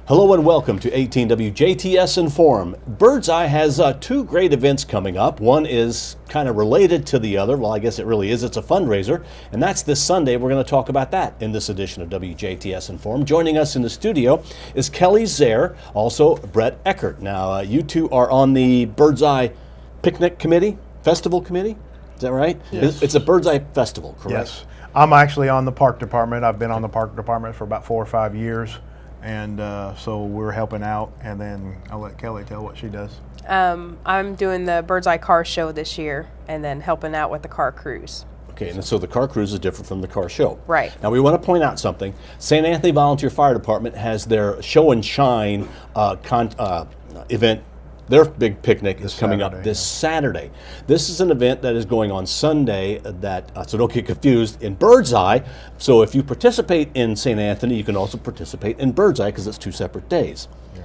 Hello and welcome to 18WJTS in.form. Birdseye has two great events coming up. One is kind of related to the other. Well, I guess it really is. It's a fundraiser, and that's this Sunday. We're going to talk about that in this edition of WJTS in.form. Joining us in the studio is Kelly Zehr, also Bret Eckert. Now, you two are on the Birdseye Picnic Committee, Festival Committee. Is that right? Yes. It's a Birdseye Festival, correct? Yes. I'm actually on the park department. I've been on the park department for about 4 or 5 years. And so we're helping out, and then I'll let Kelly tell what she does. I'm doing the Birdseye Car Show this year, and then helping out with the car cruise. Okay, and so the car cruise is different from the car show. Right. Now we want to point out something. St. Anthony Volunteer Fire Department has their Show and Shine event. Their big picnic is coming up this Saturday. This is an event that is going on Sunday, so don't get confused, in Birdseye. So if you participate in St. Anthony, you can also participate in Birdseye because it's 2 separate days. Yeah.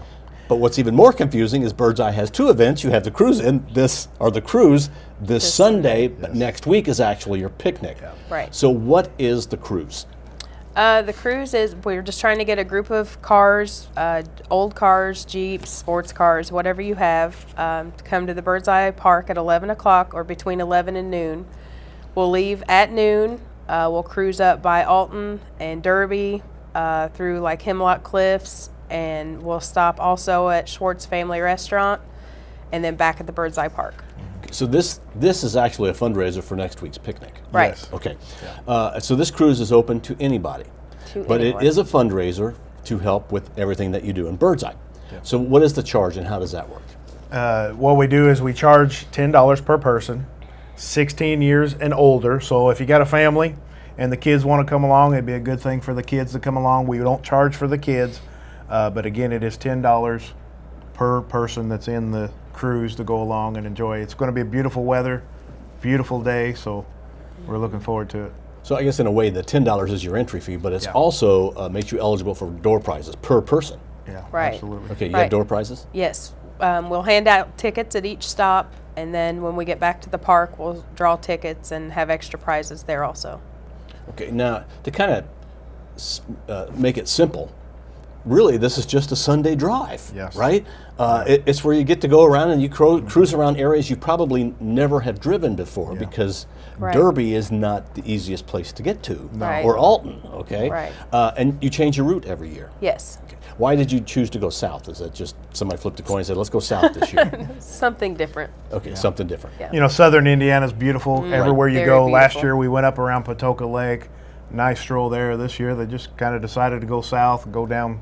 But what's even more confusing is Birdseye has 2 events. You have the cruise this Sunday, but next week is actually your picnic. Yeah. Right. So what is the cruise? The cruise is, we're just trying to get a group of cars, old cars, Jeeps, sports cars, whatever you have, to come to the Birdseye Park at 11 o'clock or between 11 and noon. We'll leave at noon. We'll cruise up by Alton and Derby through like Hemlock Cliffs, and we'll stop also at Schwartz Family Restaurant and then back at the Birdseye Park. So this is actually a fundraiser for next week's picnic. Right. Yes. Okay. So this cruise is open to anybody. But anyone. It is a fundraiser to help with everything that you do in Birdseye. Yeah. So what is the charge and how does that work? What we do is we charge $10 per person, 16 years and older. So if you got a family and the kids want to come along, it'd be a good thing for the kids to come along. We don't charge for the kids, but again, it is $10 per person that's in the cruise to go along and enjoy. It's going to be beautiful weather, beautiful day, so we're looking forward to it. So I guess in a way the $10 is your entry fee, but it's also makes you eligible for door prizes per person. Yeah, right. Absolutely. Okay, you have door prizes? Yes. We'll hand out tickets at each stop, and then when we get back to the park, we'll draw tickets and have extra prizes there also. Okay, now to kind of make it simple, really, this is just a Sunday drive, right? It's where you get to go around and you cruise around areas you probably never have driven before because Derby is not the easiest place to get to, or Alton, okay? Right. And you change your route every year. Yes. Okay. Why did you choose to go south? Is that just somebody flipped a coin and said, let's go south this year? Something different. Okay, something different. Yeah. You know, southern Indiana's beautiful everywhere you go. Very Last beautiful. year we went up around Patoka Lake. Nice stroll there. This year they just kind of decided to go south, go down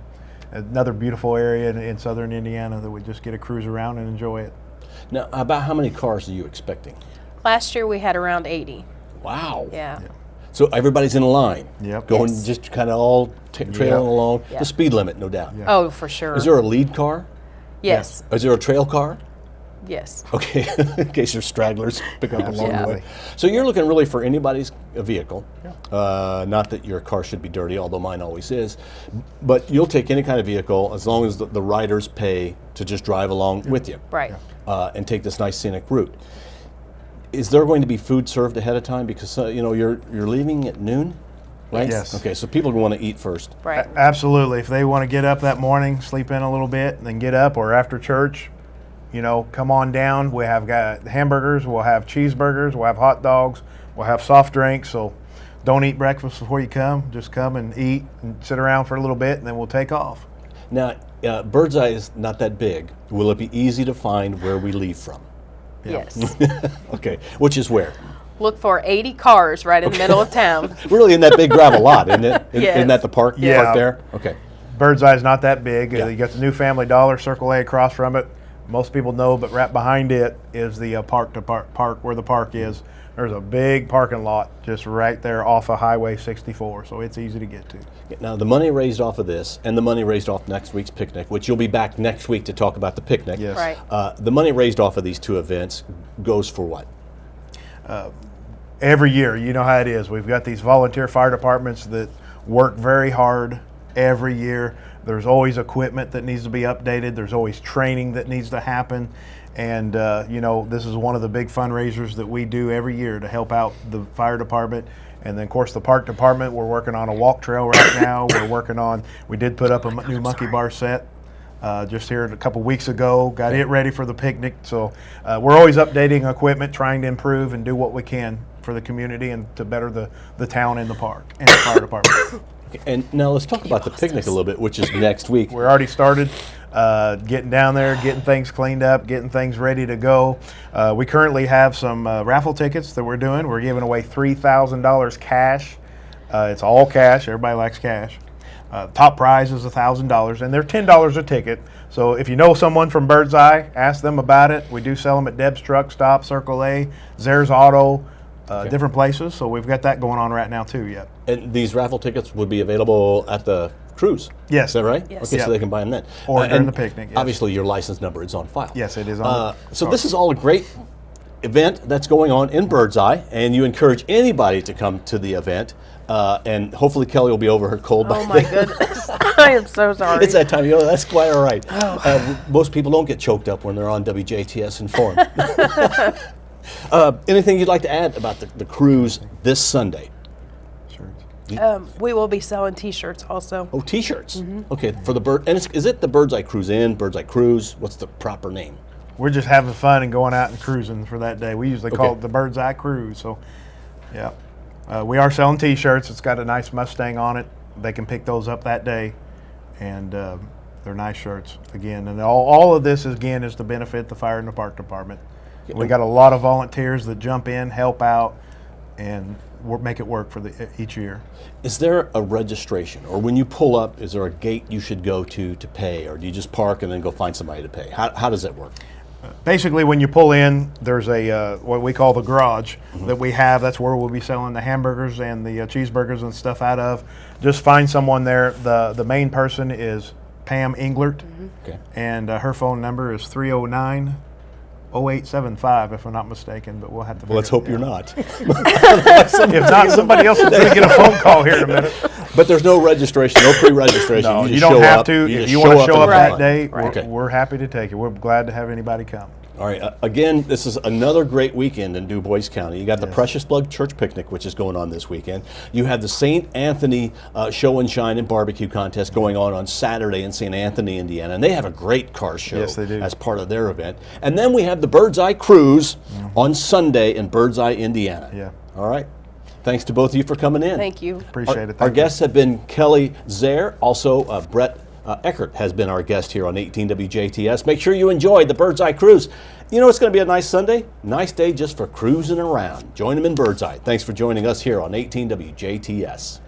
another beautiful area in southern Indiana that we just get a cruise around and enjoy it. Now, about how many cars are you expecting? Last year we had around 80. Wow. Yeah. So everybody's in a line, going Yes. just kind of all trailing along. Yeah. The speed limit, no doubt. Yeah. Oh, for sure. Is there a lead car? Yes. Is there a trail car? Yes. Okay, in case there's stragglers pick up along the Absolutely. way. So you're looking really for anybody's vehicle. Not that your car should be dirty, although mine always is. But you'll take any kind of vehicle as long as the riders pay to just drive along with you. Right. And take this nice scenic route. Is there going to be food served ahead of time? Because you're leaving at noon, right? Yes. Okay, so people want to eat first. Right. Absolutely. If they want to get up that morning, sleep in a little bit, and then get up, or after church, come on down. We have got hamburgers, we'll have cheeseburgers, we'll have hot dogs, we'll have soft drinks. So don't eat breakfast before you come. Just come and eat and sit around for a little bit, and then we'll take off. Now, Birdseye is not that big. Will it be easy to find where we leave from? Yes. Okay, which is where? Look for 80 cars right in the middle of town. Really in that big gravel lot, isn't it? Yes. Isn't that the park, park there? Okay. Birdseye's not that big. You got the new Family Dollar, Circle A across from it. Most people know, but right behind it is the park where the park is. There's a big parking lot just right there off of Highway 64, so it's easy to get to. Now, the money raised off of this and the money raised off next week's picnic, which you'll be back next week to talk about the picnic. Yes. Right. The money raised off of these 2 events goes for what? Every year, you know how it is. We've got these volunteer fire departments that work very hard every year. There's always equipment that needs to be updated. There's always training that needs to happen. And, you know, this is one of the big fundraisers that we do every year to help out the fire department. And then, of course, the park department, we're working on a walk trail right now. We did put up a new monkey bar set just here a couple weeks ago, got it ready for the picnic. So we're always updating equipment, trying to improve and do what we can for the community and to better the town and the park and the fire department. And now let's talk about the picnic a little bit, which is next week. We're already started getting down there, getting things cleaned up, getting things ready to go. We currently have some raffle tickets that we're doing. We're giving away $3,000 cash. It's all cash. Everybody likes cash. Top prize is $1,000, and they're $10 a ticket. So if you know someone from Birdseye, ask them about it. We do sell them at Deb's Truck Stop, Circle A, Zehr's Auto, different places. So we've got that going on right now too. Yep. And these raffle tickets would be available at the cruise. Yes. Is that right? Yes. Okay, Yep. so they can buy them then. Or during and the picnic. Yes. Obviously, your license number is on file. Yes, it is on. So this is all a great event that's going on in Birdseye, and you encourage anybody to come to the event. And hopefully Kelly will be over her cold by Oh my then. goodness. I am so sorry. It's that time of year. That's quite all right. Most people don't get choked up when they're on WJTS in.form. Anything you'd like to add about the cruise this Sunday? We will be selling T-shirts also. Oh, T-shirts. Okay, for the bird. And is it the Birdseye Cruisin, Birdseye Cruise? What's the proper name? We're just having fun and going out and cruising for that day. We usually call Okay. it the Birdseye Cruise. So, yeah. We are selling T-shirts. It's got a nice Mustang on it. They can pick those up that day. And they're nice shirts, again. And all of this, again, is to benefit the fire and the park department. We got a lot of volunteers that jump in, help out, and make it work for each year. Is there a registration, or when you pull up, is there a gate you should go to pay, or do you just park and then go find somebody to pay? How does that work? Basically, when you pull in, there's a what we call the garage that we have. That's where we'll be selling the hamburgers and the cheeseburgers and stuff out of. Just find someone there. The main person is Pam Englert, Okay. and her phone number is 309-0875, if I'm not mistaken. But we'll have to. Well, let's hope figure you're it not. If not, somebody else is going to get a phone call here in a minute. But there's no registration, no pre-registration. No, you you just don't show have up, to. you If just you want to show and up have that fun. day, Okay. we're happy to take it. We're glad to have anybody come. All right. Again, this is another great weekend in Du Bois County. You got the Precious Blood Church Picnic, which is going on this weekend. You have the St. Anthony Show and Shine and Barbecue Contest going on Saturday in St. Anthony, Indiana. And they have a great car show Yes, they do. as part of their event. And then we have the Birdseye Cruise on Sunday in Birdseye, Indiana. Yeah. All right. Thanks to both of you for coming in. Thank you. Appreciate it. Our Thank you. guests have been Kelly Zehr, also Bret Eckert has been our guest here on 18 WJTS. Make sure you enjoyed the Birdseye Cruise. You know it's going to be a nice Sunday, nice day just for cruising around. Join them in Birdseye. Thanks for joining us here on 18 WJTS.